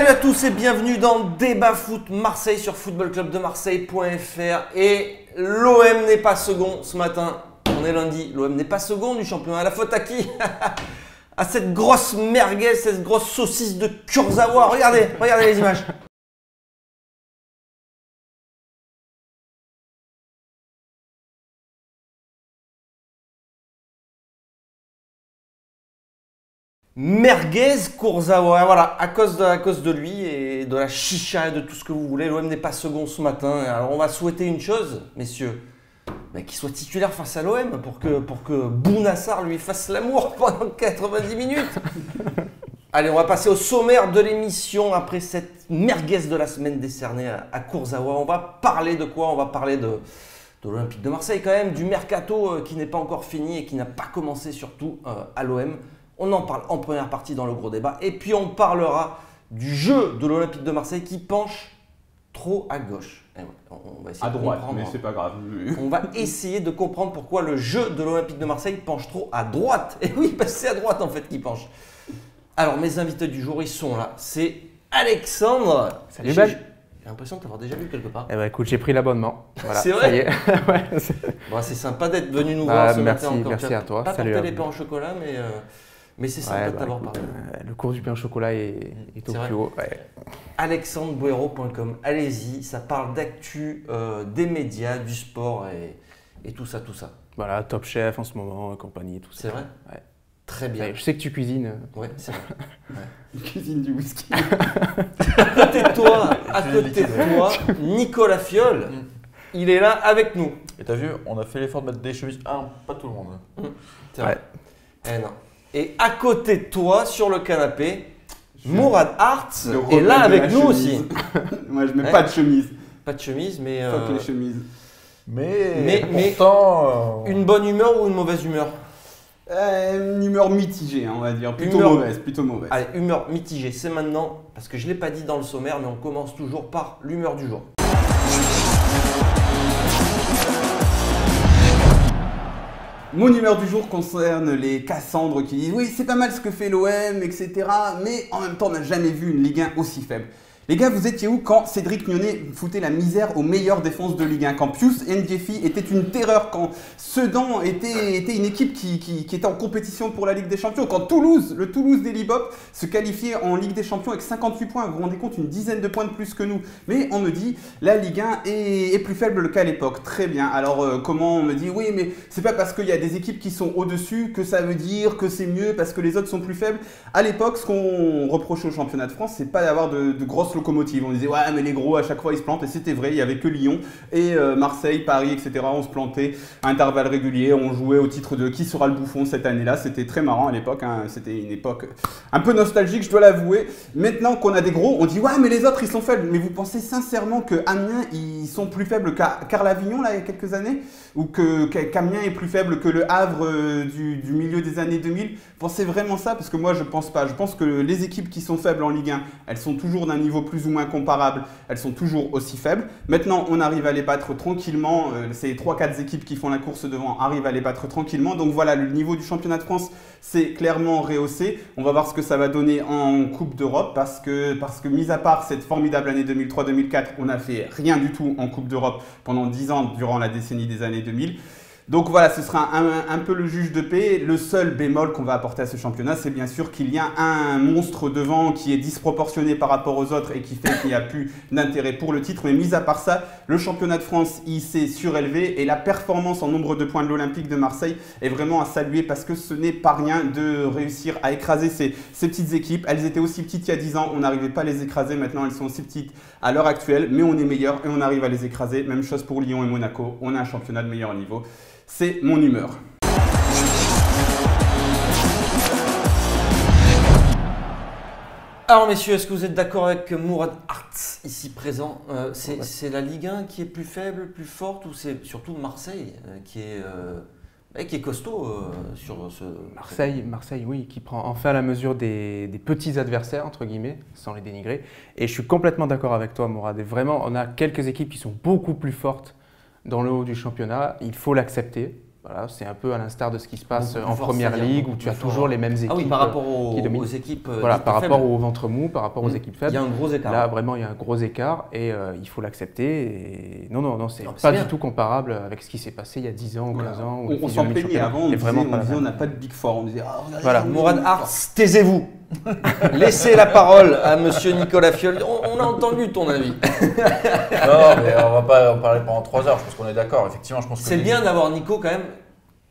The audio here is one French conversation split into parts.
Salut à tous et bienvenue dans Débat Foot Marseille sur footballclubdemarseille.fr. Et l'OM n'est pas second ce matin, on est lundi, l'OM n'est pas second du championnat. La faute à qui? À cette grosse merguez, cette grosse saucisse de Kurzawa. Regardez les images. Merguez Kurzawa, voilà, à cause de lui et de la chicha et de tout ce que vous voulez, l'OM n'est pas second ce matin. Alors on va souhaiter une chose, messieurs, qu'il soit titulaire face à l'OM pour que Bounassar lui fasse l'amour pendant 90 minutes. Allez, on va passer au sommaire de l'émission après cette merguez de la semaine décernée à Kurzawa. On va parler de quoi? On va parler de l'Olympique de Marseille quand même, du mercato qui n'est pas encore fini et qui n'a pas commencé surtout à l'OM. On en parle en première partie dans le gros débat. Et puis on parlera du jeu de l'Olympique de Marseille qui penche trop à gauche. Et on va essayer à de droite, comprendre. mais c'est pas grave. On va essayer de comprendre pourquoi le jeu de l'Olympique de Marseille penche trop à droite. Et oui, parce que c'est à droite en fait qui penche. Alors mes invités du jour, ils sont là. C'est Alexandre. Salut Ben. J'ai l'impression de t'avoir déjà vu quelque part. Eh ben écoute, j'ai pris l'abonnement. Voilà, C'est vrai. ça y est. Ouais, Bon, c'est sympa d'être venu nous voir ce merci, matin encore. merci à toi. Pas Salut porté à les vous. pains au chocolat, mais c'est sympa de t'avoir parlé. Le cours du pain au chocolat est au C'est vrai. plus haut. Ouais. alexandrebuero.com, allez-y, ça parle d'actu, des médias, du sport et tout ça. Voilà, Top Chef en ce moment, compagnie, tout ça. C'est vrai? Ouais. Très bien. Ouais, je sais que tu cuisines. Ouais, c'est vrai. Une cuisine du whisky. À côté de toi, Nicolas Fiol, il est là avec nous. Et t'as vu, on a fait l'effort de mettre des chemises. Ah, pas tout le monde. C'est vrai. Eh non. Et à côté de toi, sur le canapé, Mourad Arts est là avec nous aussi. Moi, je mets pas de chemise. Pas de chemise, mais Fuck les chemises. Mais pourtant, une bonne humeur ou une mauvaise humeur? Une humeur mitigée, on va dire. Plutôt Humeur- mauvaise. Allez, humeur mitigée, c'est maintenant, parce que je ne l'ai pas dit dans le sommaire, mais on commence toujours par l'humeur du jour. Mon humeur du jour concerne les Cassandres qui disent oui, c'est pas mal ce que fait l'OM, etc. Mais en même temps, on n'a jamais vu une Ligue 1 aussi faible. Les gars, vous étiez où quand Cédric Gnonnet foutait la misère aux meilleures défenses de Ligue 1? Quand Pius Ndjefi était une terreur? Quand Sedan était une équipe qui était en compétition pour la Ligue des Champions? Quand Toulouse, le Toulouse d'Elibop, se qualifiait en Ligue des Champions avec 58 points? Vous vous rendez compte, une dizaine de points de plus que nous. Mais on me dit, la Ligue 1 est plus faible qu'à l'époque. Très bien. Alors, comment on me dit, oui, mais c'est pas parce qu'il y a des équipes qui sont au-dessus que ça veut dire que c'est mieux parce que les autres sont plus faibles. À l'époque, ce qu'on reprochait au championnat de France, c'est pas d'avoir de grosses locomotives. On disait, ouais, mais les gros, à chaque fois, ils se plantent. Et c'était vrai, il y avait que Lyon et Marseille, Paris, etc. On se plantait à intervalles réguliers. On jouait au titre de qui sera le bouffon cette année-là. C'était très marrant à l'époque. Hein. C'était une époque un peu nostalgique, je dois l'avouer. Maintenant qu'on a des gros, on dit, ouais, mais les autres, ils sont faibles. Mais vous pensez sincèrement que Amiens, ils sont plus faibles qu'Arles-Avignon, là, il y a quelques années? Ou qu'Amiens est plus faible que le Havre du milieu des années 2000? Vous pensez vraiment ça? Parce que moi, je pense pas. Je pense que les équipes qui sont faibles en Ligue 1, elles sont toujours d'un niveau plus ou moins comparable. Elles sont toujours aussi faibles. Maintenant, on arrive à les battre tranquillement. Ces 3-4 équipes qui font la course devant arrivent à les battre tranquillement. Donc voilà, le niveau du championnat de France, c'est clairement rehaussé. On va voir ce que ça va donner en Coupe d'Europe parce que mis à part cette formidable année 2003-2004, on n'a fait rien du tout en Coupe d'Europe pendant 10 ans durant la décennie des années 2000. Donc voilà, ce sera un peu le juge de paix. Le seul bémol qu'on va apporter à ce championnat, c'est bien sûr qu'il y a un monstre devant qui est disproportionné par rapport aux autres et qui fait qu'il n'y a plus d'intérêt pour le titre. Mais mis à part ça, le championnat de France, il s'est surélevé et la performance en nombre de points de l'Olympique de Marseille est vraiment à saluer parce que ce n'est pas rien de réussir à écraser ces petites équipes. Elles étaient aussi petites il y a 10 ans, on n'arrivait pas à les écraser. Maintenant, elles sont aussi petites à l'heure actuelle, mais on est meilleur et on arrive à les écraser. Même chose pour Lyon et Monaco, on a un championnat de meilleur niveau. C'est mon humeur. Alors messieurs, est-ce que vous êtes d'accord avec Mourad Arts ici présent? C'est la Ligue 1 qui est plus faible, plus forte, ou c'est surtout Marseille qui est costaud sur ce... Marseille, oui, qui prend enfin la mesure des petits adversaires, entre guillemets, sans les dénigrer. Et je suis complètement d'accord avec toi, Mourad. Et vraiment, on a quelques équipes qui sont beaucoup plus fortes dans le haut du championnat. Il faut l'accepter. Voilà, c'est un peu à l'instar de ce qui se passe Beaucoup en plus fort, Première c'est-à-dire Ligue, où beaucoup tu as plus toujours fort. les mêmes équipes. Ah oui, par rapport qui dominent. aux équipes Voilà, dites par faibles. rapport au ventre mou, par rapport aux équipes Il faibles. y a un gros écart. Là, vraiment, il y a un gros écart et il faut l'accepter. Et non, c'est Non, mais pas c'est du bien. tout comparable avec ce qui s'est passé il y a 10 ans ou 15 ans. où On la s'en fusion du plaignait championnat avant, on est disait vraiment pas la on même. n'a pas de Big Four. On disait, ah, regardez, Voilà. on est Mourad Big Hartz, Four. taisez-vous. Laissez la parole à monsieur Nicolas Fioli. On a entendu ton avis. Non, mais on va pas en parler pendant 3 heures, je pense qu'on est d'accord. Effectivement, je pense que C'est les- bien d'avoir Nico quand même.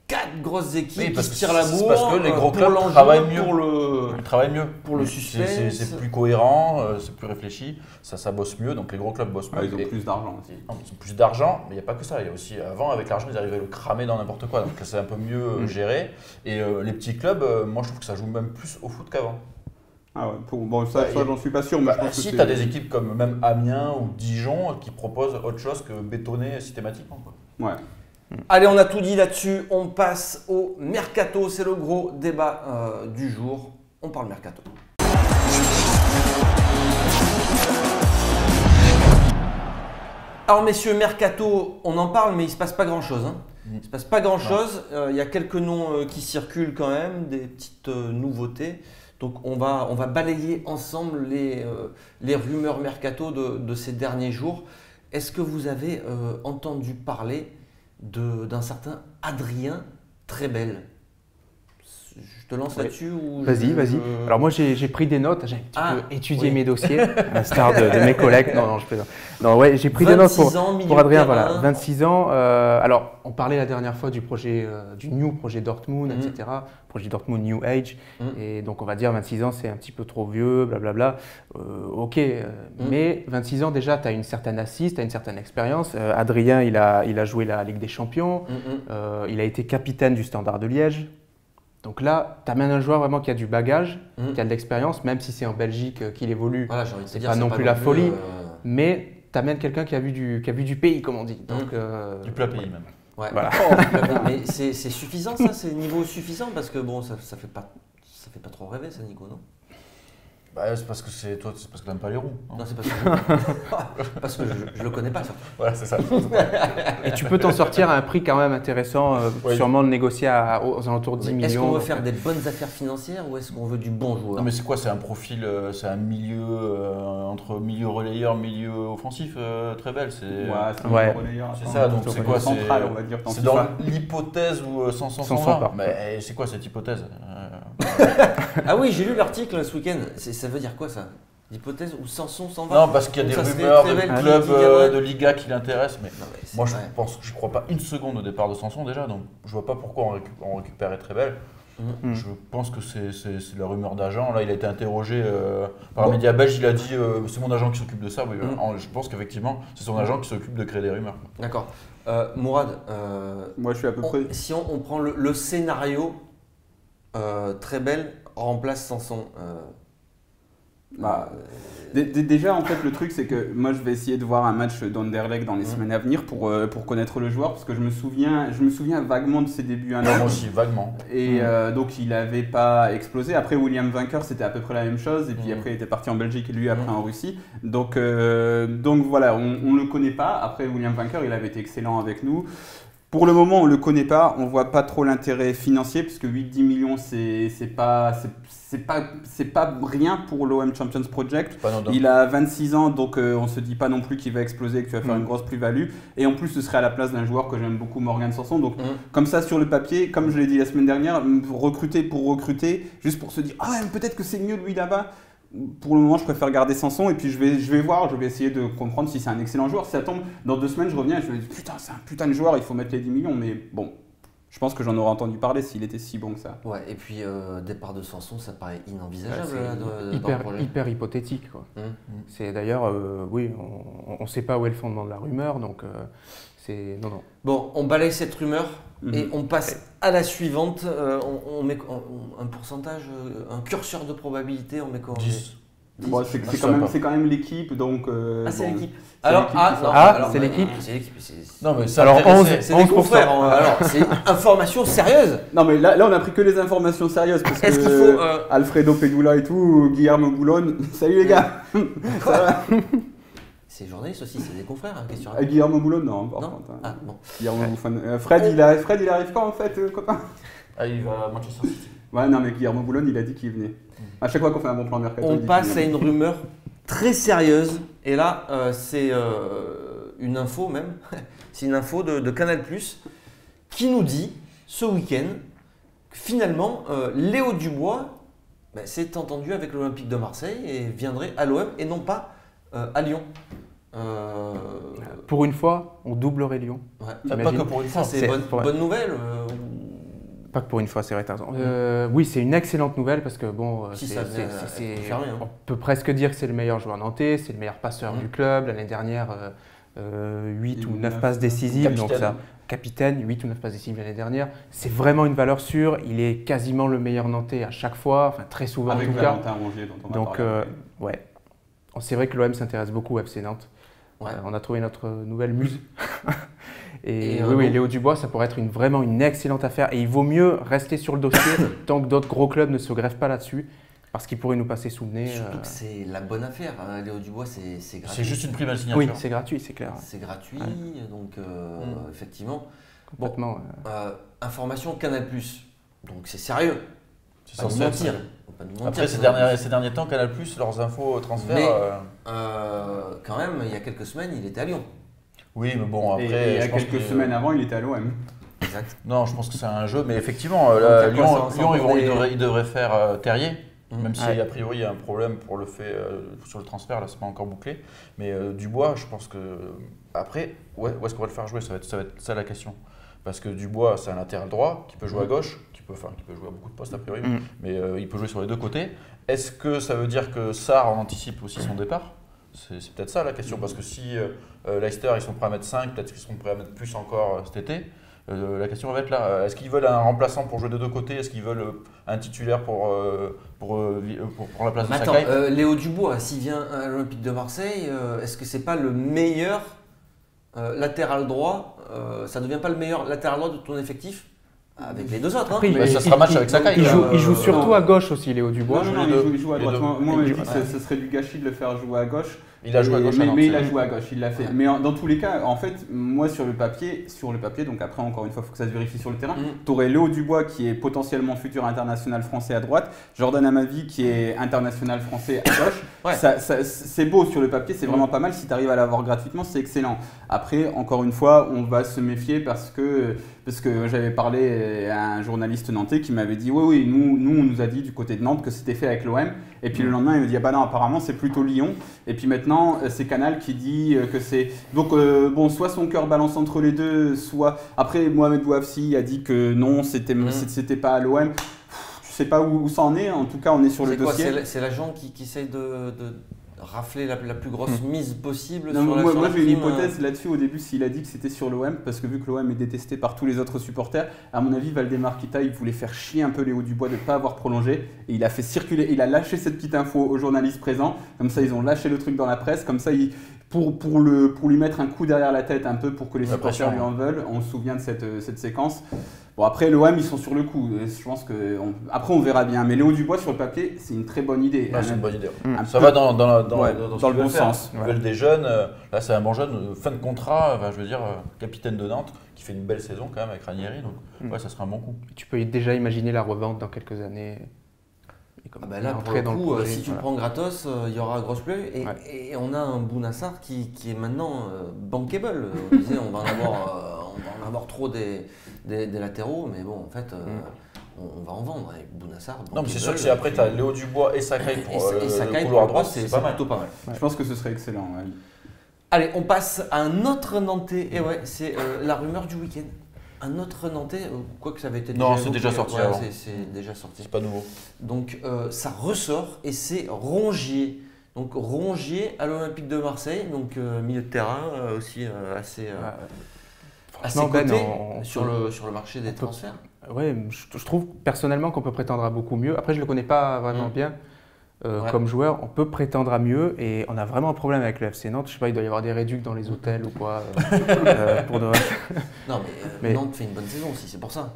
4 grosses équipes Oui, qui parce se que tirent la c'est bourre. parce que les gros pour clubs l'enjeu, travaillent mieux. Pour Ils travaillent mieux. pour le C'est- suspense. C'est plus cohérent, c'est plus réfléchi, ça bosse mieux, donc les gros clubs bossent mieux. Ils ont Et- plus d'argent aussi. non, ils ont plus d'argent, mais il n'y a pas que ça. Il y a aussi, avant, avec l'argent, ils arrivaient à le cramer dans n'importe quoi, donc c'est un peu mieux géré. Et les petits clubs, moi je trouve que ça joue même plus au foot qu'avant. Ah ouais, bon, ça, j'en suis pas sûr, mais je pense que Si c'est- tu as des équipes comme même Amiens ou Dijon qui proposent autre chose que bétonner systématiquement, quoi. Ouais. Allez, on a tout dit là-dessus. On passe au mercato. C'est le gros débat du jour. On parle mercato. Alors messieurs, mercato, on en parle, mais il ne se passe pas grand-chose. Hein. Il ne se passe pas grand-chose. Il y a quelques noms qui circulent quand même, des petites nouveautés. Donc on va balayer ensemble les rumeurs mercato de ces derniers jours. Est-ce que vous avez entendu parler d'un certain Adrien Trebel? Je te lance Oui. là-dessus ou Vas-y. je- Alors moi j'ai pris des notes, j'ai un petit Ah, peu étudié oui. mes dossiers, à l'instar de mes collègues. Non, je plaisante. Non, ouais, j'ai pris des notes 26 ans, milieu pour Adrien, de terrain. voilà, 26 ans. Alors, on parlait la dernière fois du projet, du New Projet Dortmund, Mhm. etc. Projet Dortmund New Age. Mhm. Et donc, on va dire 26 ans, c'est un petit peu trop vieux, blablabla. Ok, mais 26 ans déjà, tu as une certaine assise, tu as une certaine expérience. Adrien, il a joué la Ligue des Champions. Il a été capitaine du Standard de Liège. Donc là, tu amènes un joueur vraiment qui a du bagage, qui a de l'expérience, même si c'est en Belgique qu'il évolue. Voilà, j'ai envie de te c'est dire, pas non plus la folie. euh, Mais tu amènes quelqu'un qui a vu du pays, comme on dit. Donc, Du plat pays même. Ouais. Voilà. Mais c'est suffisant ça, c'est niveau suffisant parce que bon, ça fait pas trop rêver ça, Nico, non? Bah, c'est parce que c'est toi, c'est parce que t'aimes pas les roues. hein. Non, c'est parce que je le connais pas surtout. Voilà, c'est ça. Et tu peux t'en sortir à un prix quand même intéressant, Oui. sûrement de négocier aux alentours de 10 millions. Est-ce qu'on veut donc, faire des bonnes affaires financières ou est-ce qu'on veut du bon joueur? Non, mais c'est quoi? C'est un profil, c'est un milieu entre milieu relayeur, milieu offensif, très belle. C'est Ouais. c'est ça, donc c'est quoi? Central, on va dire. C'est dans l'hypothèse où Sanson Sanson s'en va. part. Mais c'est quoi cette hypothèse? Ah oui, j'ai lu l'article ce week-end. Ça veut dire quoi ça? L'hypothèse où Sanson s'en va? Non, parce qu'il y a Ou des ça serait rumeurs Trebel de qui clubs viendrait? de Liga qui l'intéressent, mais Non, mais c'est- moi je ouais. pense que je crois pas une seconde au départ de Sanson déjà, donc je vois pas pourquoi on récupérait très belle. Je pense que c'est la rumeur d'agent. Là, il a été interrogé par un Bon. média belge. Il a dit c'est mon agent qui s'occupe de ça. Oui, je pense qu'effectivement, c'est son agent qui s'occupe de créer des rumeurs. D'accord. Mourad, Moi, je suis à peu près. si on prend le scénario, Trebel remplace Sanson. Bah, déjà, en fait, le truc, c'est que moi, je vais essayer de voir un match d'Anderlecht dans les semaines à venir pour connaître le joueur, parce que je me souviens vaguement de ses débuts à Moi Nantes. aussi, vaguement. Et donc, il n'avait pas explosé. Après, William Vainqueur, c'était à peu près la même chose. Et puis après, il était parti en Belgique et lui, après en Russie. Donc voilà, on ne le connaît pas. Après, William Vainqueur, il avait été excellent avec nous. Pour le moment, on ne le connaît pas. On ne voit pas trop l'intérêt financier, puisque 8-10 millions, c'est pas rien pour l'OM Champions Project. C'est pas anodin. Il a 26 ans, donc on ne se dit pas non plus qu'il va exploser et que tu vas faire une grosse plus-value. Et en plus, ce serait à la place d'un joueur que j'aime beaucoup, Morgan Sanson. Donc, comme ça, sur le papier, comme je l'ai dit la semaine dernière, recruter pour recruter, juste pour se dire « Ah, peut-être que c'est mieux lui là-bas ». Pour le moment, je préfère garder Sanson et puis je vais voir, je vais essayer de comprendre si c'est un excellent joueur. Si ça tombe, dans 2 semaines, je reviens et je me dis « Putain, c'est un putain de joueur, il faut mettre les 10 millions ». Mais bon, je pense que j'en aurais entendu parler s'il était si bon que ça. Ouais, et puis départ de Sanson, ça paraît inenvisageable Ouais, là, dans le projet. hyper hypothétique. Quoi. Hum. C'est d'ailleurs, oui, on ne sait pas où est le fondement de la rumeur, donc c'est non. Bon, on balaye cette rumeur et Mhm. on passe à la suivante. On met un pourcentage, un curseur de probabilité, on met quoi? 10. Bon, c'est je sais pas. quand même l'équipe, donc... Ah, c'est bon. l'équipe. C'est Alors, l'équipe ah, qui non, sort. alors, c'est bah, l'équipe. C'est l'équipe. Non, mais c'est Alors, intéressé. C'est des 11%. confrères. Alors, c'est information sérieuse. Non, mais là, on a pris que les informations sérieuses parce Est-ce que qu'il faut, Alfredo Pedula et tout, Guillermo Boulon, salut les gars. Ça va C'est journaliste aussi, c'est des confrères, hein, qu'est-ce que tu Ah, racontes? Guillermo Boulogne, non, par Non contre. Ah, bon. Guillermo Bouffon. Fred, il arrive quand en fait, copain? Ah, il va à Manchester City. Ouais, non, mais Guillermo Boulogne, il a dit qu'il venait. À chaque fois qu'on fait un bon plan mercato, il On dit qu'il passe à vient. une rumeur très sérieuse. Et là, c'est une info même. C'est une info de Canal+, qui nous dit ce week-end que finalement, Léo Dubois s'est entendu avec l'Olympique de Marseille et viendrait à l'OM et non pas à Lyon. Pour une fois, on doublerait Lyon. Ouais. Pas T'imagines que pour une Ça, fois. c'est C'est- bonne nouvelle. Pas que pour une fois, c'est vrai, t'as raison. Oui, c'est une excellente nouvelle parce que bon, Si ça venait à être confirmé, hein. on peut presque dire que c'est le meilleur joueur nantais, c'est le meilleur passeur du club. L'année dernière, 8 ou 9 passes décisives, donc Capitaine. ça, capitaine, 8 ou 9 passes décisives l'année dernière. C'est vraiment une valeur sûre. Il est quasiment le meilleur nantais à chaque fois, enfin très souvent Avec en tout cas. Valentin Rongier, dont on va Donc, parler après. ouais. C'est vrai que l'OM s'intéresse beaucoup au FC Nantes. Ouais. On a trouvé notre nouvelle muse. Et, Et, oui, donc- Léo Dubois, ça pourrait être vraiment une excellente affaire. Et il vaut mieux rester sur le dossier tant que d'autres gros clubs ne se greffent pas là-dessus, parce qu'il pourrait nous passer sous le nez. Surtout que c'est la bonne affaire. Hein. Léo Dubois, c'est gratuit. C'est juste une prime à la signature. Oui, c'est gratuit, c'est clair. C'est gratuit, Ouais. donc effectivement. Complètement. Information Canal+. Donc c'est sérieux. C'est Pas nous censé être mentir. ça. Faut pas nous mentir, Après, Canal+. ces derniers temps, Canal+, leurs infos transferts. Mais- Quand même, il y a quelques semaines, il était à Lyon. Oui, mais bon, Et après. il y a je pense quelques que- semaines avant, il était à l'OM. Exact. Non, je pense que c'est un jeu, mais effectivement, Donc, là, à quoi Lyon, ça Lyon, ressemble ils devraient faire Terrier, même si Ouais. a priori il y a un problème pour le fait sur le transfert, là c'est pas encore bouclé. Mais Dubois, je pense que après, où est-ce qu'on va le faire jouer? Ça va être ça la question. Parce que Dubois, c'est un latéral droit qui peut jouer à gauche, qui peut jouer à beaucoup de postes a priori, mais il peut jouer sur les deux côtés. Est-ce que ça veut dire que Sarr en anticipe aussi son départ? C'est peut-être ça la question, parce que si Leicester ils sont prêts à mettre 5, peut-être qu'ils seront prêts à mettre plus encore cet été. La question va être là. Est-ce qu'ils veulent un remplaçant pour jouer des deux côtés? Est-ce qu'ils veulent un titulaire pour la place de Mais attends, Sakai? Léo Dubois, s'il vient à l'Olympique de Marseille, est-ce que c'est pas le meilleur latéral droit ça devient pas le meilleur latéral droit de ton effectif? Avec les deux autres. Hein. Après, Bah, ça sera match avec Sakai. Il joue, il joue Euh, surtout non. à gauche aussi, Léo Dubois. Non, les deux. il joue à Les droite. deux. Moi, je dis Ouais. que ce serait du gâchis de le faire jouer à gauche. Il a joué à gauche à Nantes, mais il c'est a vrai. joué à gauche, il l'a fait. Ouais. Mais dans tous les cas, en fait, moi sur le papier, donc après encore une fois, il faut que ça se vérifie sur le terrain. Tu aurais Léo Dubois qui est potentiellement futur international français à droite, Jordan Amavi qui est international français à gauche. Ouais. C'est beau sur le papier, c'est vraiment pas mal. Si tu arrives à l'avoir gratuitement, c'est excellent. Après, encore une fois, on va se méfier parce que j'avais parlé à un journaliste nantais qui m'avait dit oui, nous on nous a dit du côté de Nantes que c'était fait avec l'OM. Et puis le lendemain, il me dit ah bah non, apparemment c'est plutôt Lyon. Et puis maintenant, c'est Canal qui dit que c'est. Donc bon, soit son cœur balance entre les deux, soit. Après, Mohamed Bouafsi a dit que non, c'était pas à l'OM. Je sais pas où ça en est. En tout cas, on est sur le C'est quoi? dossier. C'est l'agent qui essaye de rafler la plus grosse mise possible Non, sur la moi sur la j'ai une prime, hypothèse là-dessus au début s'il a dit que c'était sur l'OM parce que vu que l'OM est détesté par tous les autres supporters, à mon avis Valdemar Kita il voulait faire chier un peu Léo Dubois de ne pas avoir prolongé et il a fait circuler, il a lâché cette petite info aux journalistes présents, comme ça ils ont lâché le truc dans la presse, comme ça pour lui mettre un coup derrière la tête un peu pour que les La supporters pression, lui en veulent, on se souvient de cette séquence. Bon après l'OM ils sont sur le coup, je pense que après on verra bien, mais Léo Dubois sur le papier c'est une très bonne idée. Ouais, c'est une bonne idée. Un Ça peu- va dans Ouais, ce dans le qu'ils bon veulent faire. sens. Ils veulent des jeunes. Là, c'est un bon jeune, fin de contrat, je veux dire, capitaine de Nantes, qui fait une belle saison quand même avec Ranieri. Donc, ouais, ça serait un bon coup. Tu peux déjà imaginer la revente dans quelques années. Et comme Ah bah là, pour entrer le dans coup, projet, si tu le voilà. prends gratos, il y aura grosse plus. Et, Ouais. et on a un Bounassar qui est maintenant bankable. On disait on va en avoir trop des latéraux, mais bon, en fait, on va en vendre. Et Bounassar, Non, mais c'est sûr que bankable, si après puis- tu as Léo Dubois et Sakai pour et Sakai le pour couloir le droit, poste, c'est pas mal. plutôt pas mal. Je pense que ce serait excellent. Ouais. Allez, on passe à un autre Nantais. Et ouais, c'est la rumeur du week-end. Un autre Nantais, quoique ça avait été Non, déjà c'est évoqué, déjà sorti ouais, avant. c'est déjà sorti. C'est pas nouveau. Donc ça ressort et c'est Rongier. Donc Rongier à l'Olympique de Marseille, donc milieu de terrain aussi assez Franchement, Ben, coté on sur peut- le marché des transferts. Ouais, je trouve personnellement qu'on peut prétendre à beaucoup mieux. Après, je ne le connais pas vraiment bien Ouais. comme joueur. On peut prétendre à mieux et on a vraiment un problème avec le FC Nantes. Je sais pas, il doit y avoir des réducs dans les hôtels ou quoi. Pour de... Non mais, Mais- Nantes fait une bonne saison aussi, c'est pour ça.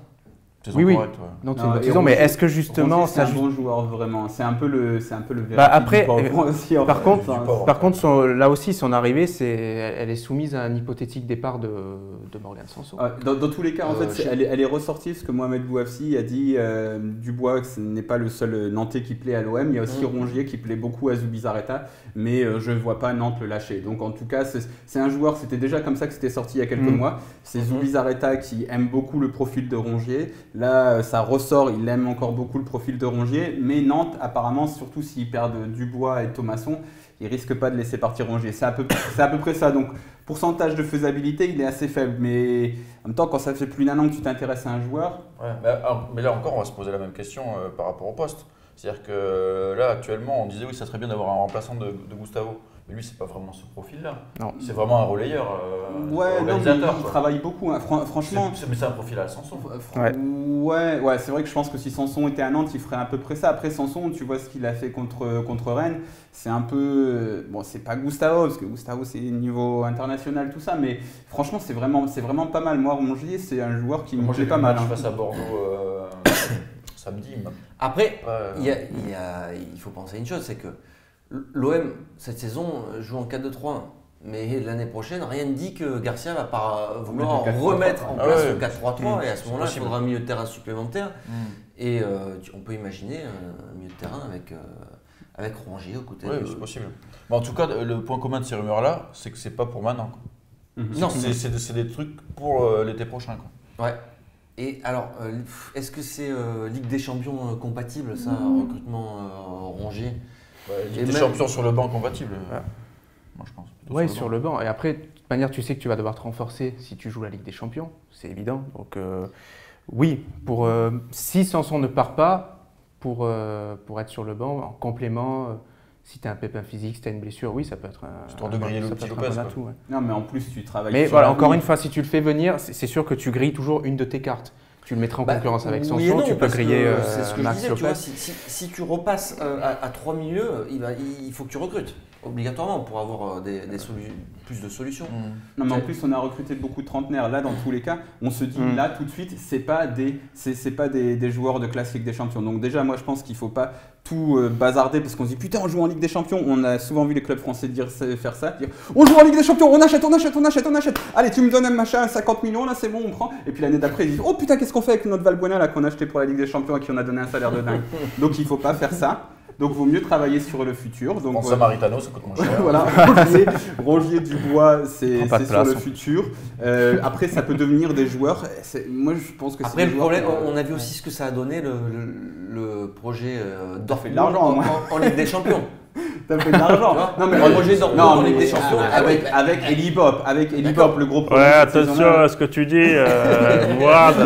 Saison Oui, oui. correcte, ouais. Non, c'est Non, une bonne et saison, mais Rongier- est-ce que justement Rongier, c'est ça un bon joueur vraiment. C'est un peu le Verratti après, du pauvre aussi, en par fait. contre- Enfin, pauvre. Par contre, là aussi, son arrivée, elle est soumise à un hypothétique départ de Morgan Sanson. Dans tous les cas, en fait, je- elle est ressortie parce que Mohamed Bouafsi a dit Dubois que ce n'est pas le seul Nantais qui plaît à l'OM. Il y a aussi Rongier qui plaît beaucoup à Zubizarreta, mais je ne vois pas Nantes le lâcher. Donc en tout cas, c'est un joueur, c'était déjà comme ça que c'était sorti il y a quelques mois. C'est Zubizarreta qui aime beaucoup le profil de Rongier. Là, ça ressort, il aime encore beaucoup le profil de Rongier, mais Nantes, apparemment, surtout s'ils perdent Dubois et Thomasson, ils risquent pas de laisser partir Rongier. C'est à peu près ça. Donc, pourcentage de faisabilité, il est assez faible. Mais en même temps, quand ça fait plus d'un an que tu t'intéresses à un joueur, Ouais, mais là encore, on va se poser la même question par rapport au poste. C'est-à-dire que là, actuellement, on disait oui, ça serait bien d'avoir un remplaçant de Gustavo. Mais lui, c'est pas vraiment ce profil-là. Non. C'est vraiment un relayeur, ouais, non, mais organisateur. il quoi. travaille beaucoup. Hein. Franchement, Mais c'est un profil à Sanson. ouais, c'est vrai que je pense que si Sanson était à Nantes, il ferait à peu près ça. Après Sanson, tu vois ce qu'il a fait contre Rennes, c'est un peu, bon, c'est pas Gustavo parce que Gustavo c'est niveau international tout ça, mais franchement c'est vraiment pas mal. Moi Rongier, c'est un joueur qui me Moi, j'ai plaît pas pas mal. match Hein. face à Bordeaux samedi. Après, Ouais, il faut penser à une chose, c'est que l'OM, cette saison, joue en 4-2-3-1. Mais l'année prochaine, rien ne dit que Garcia va pas vouloir Mettre le 4-3-3. remettre en Ah place ouais. le 4-3-3. Et à ce moment-là, il possible. faudra un milieu de terrain supplémentaire. Mm. Et on peut imaginer un milieu de terrain avec Rongier aux côtés Oui, de... c'est possible. Mais en tout cas, le point commun de ces rumeurs-là, c'est que c'est pas pour maintenant. Quoi. Mhm. Non, C'est des trucs pour l'été prochain. Quoi. Ouais. Et alors, est-ce que c'est Ligue des Champions compatible, ça, recrutement Rongier? Ligue Et des même- champions sur le banc compatible. Ouais. Moi, je pense. plutôt Oui, sur le banc. Et après, de toute manière, tu sais que tu vas devoir te renforcer si tu joues la Ligue des Champions, c'est évident. Donc, oui, si Sanson ne part pas, pour être sur le banc, en complément, si tu as un pépin physique, si tu as une blessure, oui, ça peut être Histoire de griller le ça petit peut être un Lopez, bon quoi. atout, ouais. Non, mais en plus tu travailles. Mais sur voilà, l'avenir. encore une fois, si tu le fais venir, c'est sûr que tu grilles toujours une de tes cartes. Tu le mettras en concurrence avec Sanson, oui et non, tu peux parce que griller c'est ce que je Max disais, tu vois, Lopez. si tu repasses à 3 milieux, il faut que tu recrutes, obligatoirement, pour avoir plus de solutions. Non, mais en plus, on a recruté beaucoup de trentenaires. Là, dans tous les cas, on se dit là tout de suite, c'est pas des joueurs de classe Ligue des Champions. Donc déjà, moi, je pense qu'il faut pas tout bazarder parce qu'on se dit putain, on joue en Ligue des Champions. On a souvent vu les clubs français faire ça, dire on joue en Ligue des Champions, on achète. Allez, tu me donnes un machin à 50 millions, là, c'est bon, on prend. Et puis l'année d'après, ils disent oh putain, qu'est-ce qu'on fait avec notre Valbuena là qu'on a acheté pour la Ligue des Champions et qui on a donné un salaire de dingue. Donc il faut pas faire ça. Donc vaut mieux travailler sur le futur. Donc En Samaritano, ça coûte moins cher. voilà, Rongier, Dubois, c'est Prends pas de sur place, le hein. futur. Après, ça peut devenir des joueurs. Moi, je pense que Après, c'est le des joueurs problème, qui- on a vu aussi ce que ça a donné le projet fait Dortmund de l'argent, moi. en Ligue des Champions. T'as fait de l'argent. Tu vois, Non, mais le projet Dortmund en Ligue des mais Champions. avec Eli Bop, le gros Ouais, problème. cette attention saison-là- à ce que tu dis, Mourad.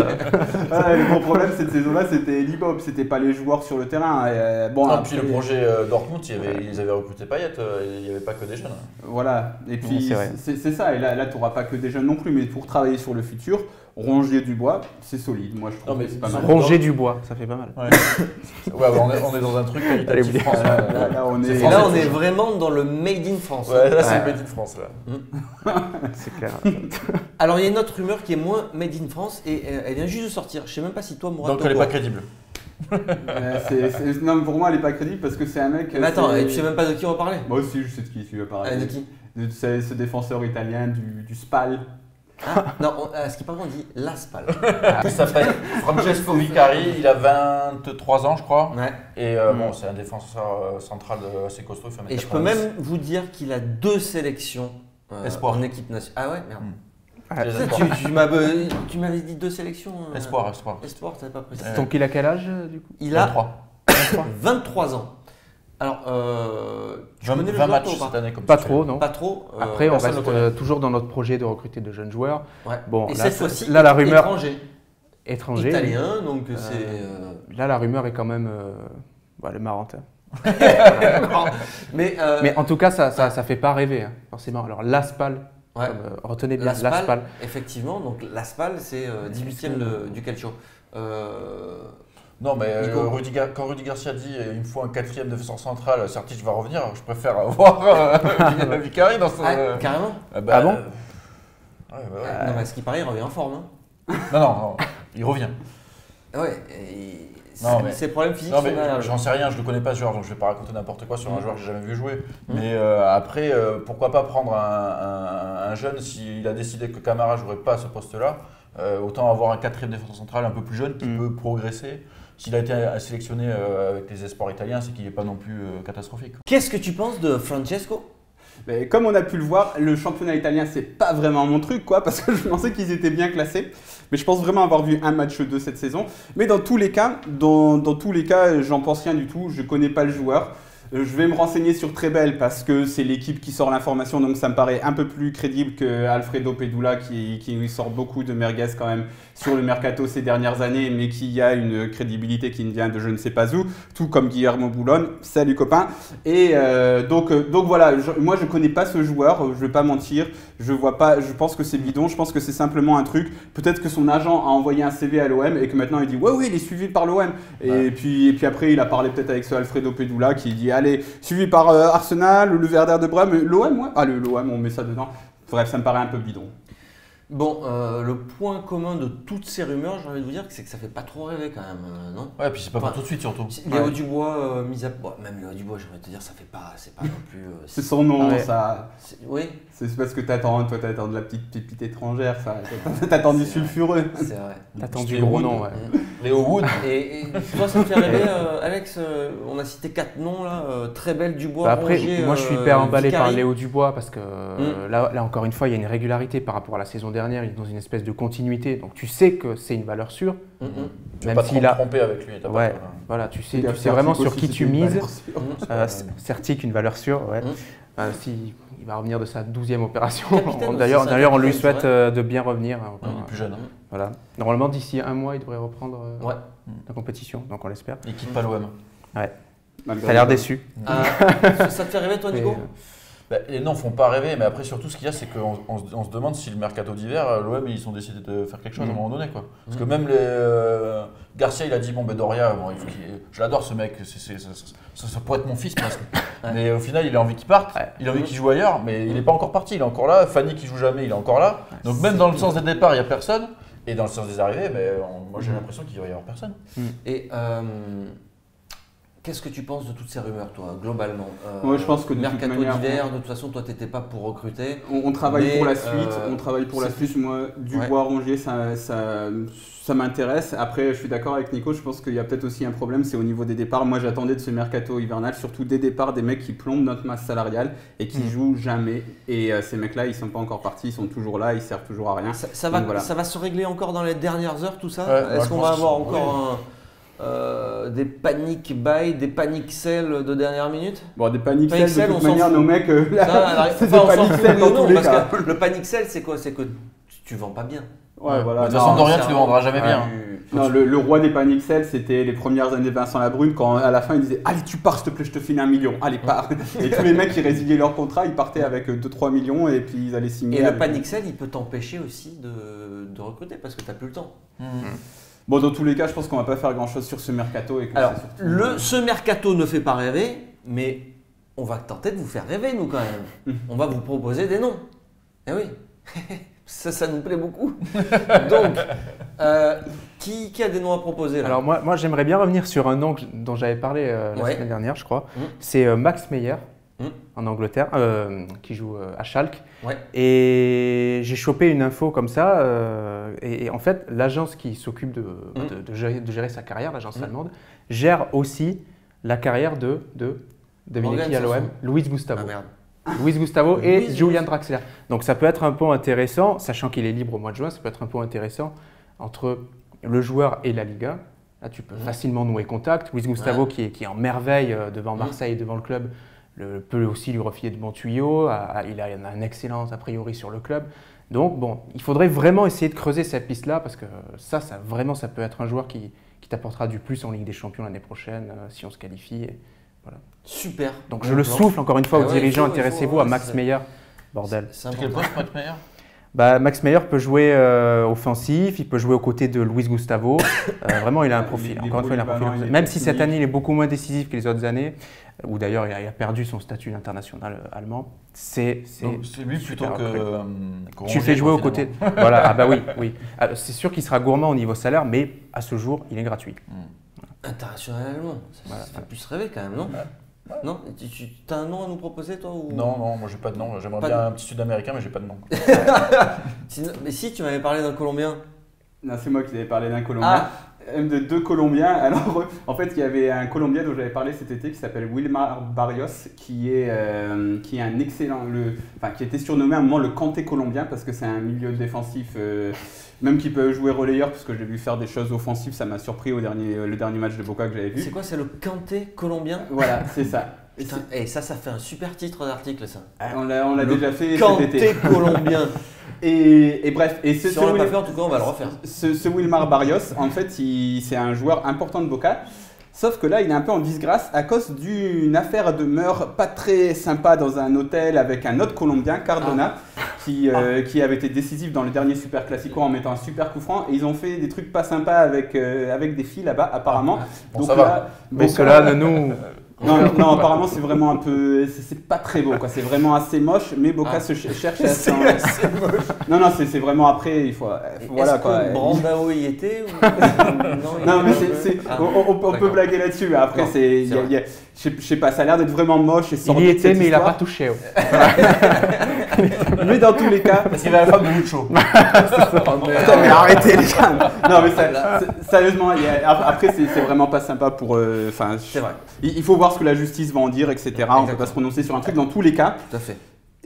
Ouais, le gros problème cette saison-là, c'était Eli Bop, c'était pas les joueurs sur le terrain. Bon, Non, après, puis le projet Dortmund, ils avaient recruté Payet, il n'y avait pas que des jeunes. Voilà, et puis c'est vrai. c'est ça. Et là, tu n'auras pas que des jeunes non plus, mais pour travailler sur le futur, Rongier, Dubois, c'est solide. Moi, je trouve Non, mais que c'est pas mal. Ronger du bois, ça fait pas mal. Ouais, ouais, on est dans un truc Allez, qualitatif vous français. Là, on est- Et là, on est vraiment dans le Made in France. Ouais, là, c'est Ouais. le Made in France. Là. C'est clair. Alors, il y a une autre rumeur qui est moins Made in France et elle vient juste de sortir. Je sais même pas si toi, Mourad, Donc t'es elle au n'est pas courant. crédible. Non, mais pour moi, elle n'est pas crédible parce que c'est un mec. Mais attends, c'est- et tu sais même pas de qui on va parler? Moi aussi, je sais de qui tu veux parler. De qui? C'est ce défenseur italien du Spal. Non, à ce qui paraît, on dit la Spal. Il s'appelle Francesco Vicari, il a 23 ans, je crois. Ouais. Et bon, c'est un défenseur central assez costaud. Il fait 1m90. Et je peux même vous dire qu'il a 2 sélections Espoir. en équipe nationale. Ah ouais, merde. Les Ça, espoirs. tu m'avais dit 2 sélections. Espoir. Espoir, t'avais pas précisé. Donc il a quel âge du coup? Il a 23. 23 ans. Alors, tu 20 connais le 20 joueur, matchs toi, ou cette année comme Pas titulaire. trop, non. Pas trop. Après, on personne reste le connaît. toujours dans notre projet de recruter de jeunes joueurs. Ouais. Bon, et là, cette fois-ci, là, la rumeur étranger. étranger. Italien, donc c'est. Là, la rumeur est quand même elle est marrante. Hein. Mais, Mais en tout cas, ça fait pas rêver, hein, forcément. Alors, l'Aspal, ouais. retenez bien, L'Aspal, l'Aspal. effectivement, donc l'Aspal, c'est 18e du calcio. Non, mais Nico. quand Rudy Garcia dit il me faut un 4e défenseur central, Sertic va revenir, je préfère avoir Vicari dans son. Ah, carrément. Ah bon ouais, ouais. Non, mais à ce qui paraît, il revient en forme. Hein. Non, il revient. Ouais, Non, mais- ces problèmes physiques Non, sont mais derrière. j'en sais rien, je le connais pas ce joueur, donc je vais pas raconter n'importe quoi sur un joueur que j'ai jamais vu jouer. Mm. Mais après, pourquoi pas prendre un jeune s'il a décidé que Camara jouerait pas à ce poste-là, autant avoir un quatrième défenseur central un peu plus jeune qui peut progresser. S'il a été sélectionné avec les espoirs italiens, c'est qu'il n'est pas non plus catastrophique. Qu'est-ce que tu penses de Francesco? Mais comme on a pu le voir, le championnat italien, c'est pas vraiment mon truc, quoi, parce que je pensais qu'ils étaient bien classés. Mais je pense vraiment avoir vu un match 2 cette saison. Mais dans tous les cas, j'en pense rien du tout. Je connais pas le joueur. Je vais me renseigner sur Trebel parce que c'est l'équipe qui sort l'information, donc ça me paraît un peu plus crédible que Alfredo Pedula qui sort beaucoup de merguez quand même sur le mercato ces dernières années, mais qui a une crédibilité qui ne vient de je ne sais pas où, tout comme Guillermo Boulogne. Salut copain. Et donc voilà, moi je connais pas ce joueur, je vais pas mentir, je pense que c'est bidon, je pense que c'est simplement un truc. Peut-être que son agent a envoyé un CV à l'OM et que maintenant il dit ouais il est suivi par l'OM. Et puis après il a parlé peut-être avec ce Alfredo Pedula qui dit allez, suivi par Arsenal, le Werder de Brême, l'OM, ouais. Ah, l'OM, on met ça dedans. Bref, ça me paraît un peu bidon. Bon, le point commun de toutes ces rumeurs, j'ai envie de vous dire, c'est que ça fait pas trop rêver quand même, non? Ouais, puis c'est pas pour tout de suite surtout. Léo Dubois, même Léo Dubois, j'aimerais te dire, ça fait pas, c'est pas non plus. C'est son nom, Ouais. ça. Oui, C'est parce que t'attends de la petite pépite étrangère, ça. T'attends du sulfureux. c'est vrai. T'attends du Léo gros Wood. nom, ouais. Léo Wood. Et toi, ça te fait rêver, Alex? On a cité 4 noms là, Trebel, Dubois, Bah après, Rongier, moi je suis hyper emballé par Vicari. Léo Dubois parce que là encore une fois, il y a une régularité par rapport à la saison dernière, il est dans une espèce de continuité, donc tu sais que c'est une valeur sûre. Mm, mm. Tu vas Même pas s'il te a... tromper avec lui. t'as pas Ouais, peur, hein. voilà, tu sais vraiment sur qui tu mises. Certic, une valeur sûre, ouais. Si il va revenir de sa 12e opération. Capitaine aussi, D'ailleurs, c'est un on lui capitaine, souhaite c'est de bien revenir. Il est plus jeune. Hein. Voilà. Normalement, d'ici un mois, il devrait reprendre Ouais. la compétition, donc on l'espère. Il quitte pas l'OM. T'as l'air déçu. Ça te fait rêver, toi, Nico? Mais, Bah, les noms font pas rêver, mais après surtout ce qu'il y a, c'est qu'on se demande si le mercato d'hiver, l'OM ils ont décidé de faire quelque chose à un moment donné, quoi. Parce que même Garcia il a dit bon ben Doria, bon, je l'adore ce mec, ça pourrait être mon fils presque. Mais au final il a envie qu'il parte, il a envie qu'il joue ailleurs, mais il n'est pas encore parti, il est encore là. Fanny qui joue jamais, il est encore là. Donc même dans le sens des départs il y a personne, et dans le sens des arrivées, mais moi j'ai l'impression qu'il va y avoir personne. Et qu'est-ce que tu penses de toutes ces rumeurs, toi, globalement? Ouais, je pense que de toute mercato manière, d'hiver, de toute façon, toi, t'étais pas pour recruter. On travaille Mais, pour la suite. Moi, Dubois, Rongier, ça m'intéresse. Après, je suis d'accord avec Nico. Je pense qu'il y a peut-être aussi un problème, c'est au niveau des départs. Moi, j'attendais de ce mercato hivernal, surtout des départs, des mecs qui plombent notre masse salariale et qui jouent jamais. Et ces mecs-là, ils sont pas encore partis, ils sont toujours là, ils servent toujours à rien. Ça Donc, voilà. va se régler encore dans les dernières heures, tout ça? Ouais, Est-ce je qu'on pense va que avoir ça- encore des panic buy, des panic sell de dernière minute? Bon, des panic Panic sell, sell, de on toute s'en manière, fout. nos mecs, là, c'est des Enfin, on s'en panic fout, sell oui dans ou non, tous les parce cas. que le panic sell, c'est quoi? C'est que tu vends pas bien. Ouais, voilà. De toute façon, Non, Dorian c'est tu le un- vendras jamais bien. Non, le roi des panic sell, c'était les premières années de Vincent Labrune, quand à la fin il disait allez tu pars s'il te plaît, je te file 1 million, allez pars. Et tous les mecs qui résiliaient leur contrat, ils partaient avec 2-3 millions et puis ils allaient signer. Et le avec- panic sell, il peut t'empêcher aussi de recruter parce que t'as plus le temps. Bon, dans tous les cas, je pense qu'on va pas faire grand chose sur ce mercato. Et que Alors, c'est surtout- ce mercato ne fait pas rêver, mais on va tenter de vous faire rêver, nous, quand même. On va vous proposer des noms. Eh oui, ça nous plaît beaucoup. Donc, qui a des noms à proposer là? Alors moi j'aimerais bien revenir sur un nom dont j'avais parlé la Ouais. semaine dernière, je crois. Mm. C'est Max Meyer Mm. en Angleterre, qui joue à Schalke. Ouais. Et j'ai chopé une info comme ça. Et en fait, l'agence qui s'occupe de gérer sa carrière, l'agence allemande, gère aussi la carrière de devinez Morgan qui à l'OM, Sanson. Luis Gustavo. Ah merde. Luis Gustavo et Luis Julian Gustavo. Draxler. Donc ça peut être un pont intéressant, sachant qu'il est libre au mois de juin, ça peut être un pont intéressant entre le joueur et la Liga. Là, tu peux facilement nouer contact. Luis Gustavo, qui est en merveille devant Marseille, devant le club, peut aussi lui refiler de bons tuyaux. Il a un excellence a priori sur le club. Donc bon, il faudrait vraiment essayer de creuser cette piste-là parce que ça peut être un joueur qui t'apportera du plus en Ligue des Champions l'année prochaine si on se qualifie. Et voilà. Super. Donc Bon je le plan. souffle encore une fois Ah aux ouais, dirigeants, il faut, intéressez-vous ouais, à Max c'est- Meyer. Bordel. C'est Quel important. poste pour être meilleur? Max Meyer peut jouer offensif, il peut jouer aux côtés de Luis Gustavo. Vraiment, il a un profil. Encore une fois, il a un profil. Même si cette année, il est beaucoup moins décisif que les autres années, où d'ailleurs, il a perdu son statut d'international allemand. C'est lui plutôt que tu fais jouer aux côtés. Voilà, oui. C'est sûr qu'il sera gourmand au niveau salaire, mais à ce jour, il est gratuit. International allemand, ça fait plus rêver quand même, non? Non? Tu as un nom à nous proposer, toi ou... Non, moi j'ai pas de nom. J'aimerais bien un petit Sud-Américain, mais j'ai pas de nom. Mais si, tu m'avais parlé d'un Colombien. Non, c'est moi qui avais parlé d'un Colombien. De 2 Colombiens. Alors, en fait, il y avait un Colombien dont j'avais parlé cet été qui s'appelle Wilmar Barrios, qui est un excellent, qui était surnommé à un moment le Kanté colombien parce que c'est un milieu défensif, même qui peut jouer relayeur parce que j'ai vu faire des choses offensives, ça m'a surpris le dernier match de Boca que j'avais vu. C'est quoi, c'est le Kanté colombien? Voilà, c'est ça. Putain, et ça fait un super titre d'article, ça. On l'a déjà fait Kanté cet été. colombien. Et bref, si on l'a pas fait, en tout cas, on va le refaire. Ce Wilmar Barrios, en fait, c'est un joueur important de Boca. Sauf que là, il est un peu en disgrâce à cause d'une affaire de meurtre pas très sympa dans un hôtel avec un autre Colombien, Cardona, qui avait été décisif dans le dernier Super Classico en mettant un super coup franc. Et ils ont fait des trucs pas sympas avec des filles là-bas, apparemment. Bon, donc ça va. Mais cela, nous... Non, apparemment c'est vraiment un peu, c'est pas très beau quoi, c'est vraiment assez moche, mais Boca se cherche à C'est assez moche. Non, c'est vraiment après, il faut voilà quoi. Est-ce que Brandao y était ou... Non, mais on peut blaguer là-dessus, mais après je sais pas, ça a l'air d'être vraiment moche et il y était, mais il a pas touché. Mais dans tous les cas, parce qu'il avait la femme de Lucho. Putain, mais arrêtez les gars. Non, mais sérieusement, après c'est vraiment pas sympa pour. C'est vrai. Il faut voir ce que la justice va en dire, etc. On ne peut pas se prononcer sur un truc. Dans tous les cas, tout à fait.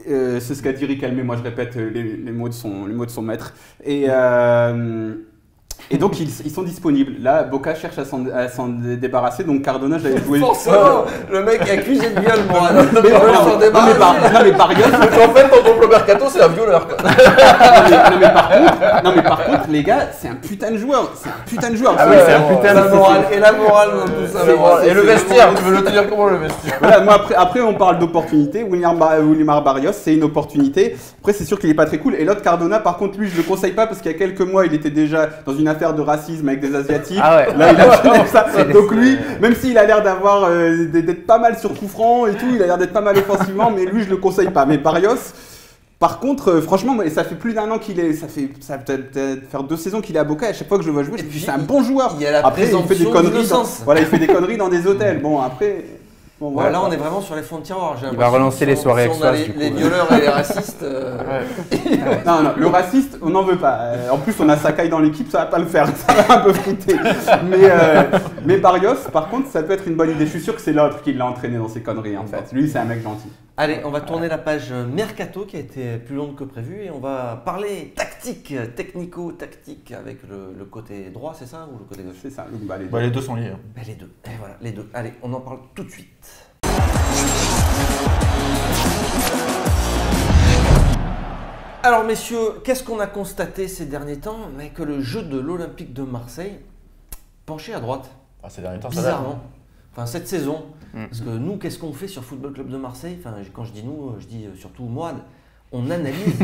C'est ce qu'a dit Rick Almé. Moi, je répète les mots de son maître. Et donc, ils sont disponibles. Là, Boca cherche à s'en débarrasser. Donc, Cardona, j'avais joué. Forcément, le mec accusé de viol, moi. Non, mais Barrios. En fait, ton double mercato, c'est un violeur. Non, mais par contre, les gars, c'est un putain de joueur. C'est un putain de joueur. Ah oui, c'est un putain de morale. Et la morale dans tout ça. Et le vestiaire, tu veux le tenir comment, le vestiaire? Voilà, moi, après, on parle d'opportunité. Wilmar Barrios, c'est une opportunité. Après, c'est sûr qu'il est pas très cool. Et l'autre, Cardona, par contre, lui, je le conseille pas parce qu'il y a quelques mois, il était déjà dans une affaire de racisme avec des Asiatiques. Ah ouais. Là, il a fini ça. Donc lui, même s'il a l'air d'être pas mal sur coup franc et tout, il a l'air d'être pas mal offensivement, mais lui, je le conseille pas. Mais Barrios, par contre, franchement, ça fait plus d'1 an qu'il est, ça va peut-être faire 2 saisons qu'il est à Boca. Et à chaque fois que je le vois jouer, je me dis c'est un bon joueur. Après, il fait des conneries. Il fait des conneries dans des hôtels. Bon, après. Bon, voilà, là, on est vraiment sur les fonds de tiroir. Il va relancer les soirées avec soi. Les violeurs et les racistes. Non, le raciste, on n'en veut pas. En plus, on a Sakai dans l'équipe, ça va pas le faire. Ça va un peu friter. Mais Barrios, par contre, ça peut être une bonne idée. Je suis sûr que c'est l'autre qui l'a entraîné dans ses conneries, en fait. Lui, c'est un mec gentil. Allez, on va tourner la page Mercato qui a été plus longue que prévu et on va parler tactique, technico-tactique avec le côté droit, c'est ça, ou le côté gauche? C'est ça. Les deux sont liés. Les deux. Et voilà, les deux. Allez, on en parle tout de suite. Alors messieurs, qu'est-ce qu'on a constaté ces derniers temps? Mais que le jeu de l'Olympique de Marseille penchait à droite. Ces derniers temps, bizarrement. Enfin, cette saison. Parce que nous, qu'est-ce qu'on fait sur Football Club de Marseille? Enfin, quand je dis nous, je dis surtout moi. On analyse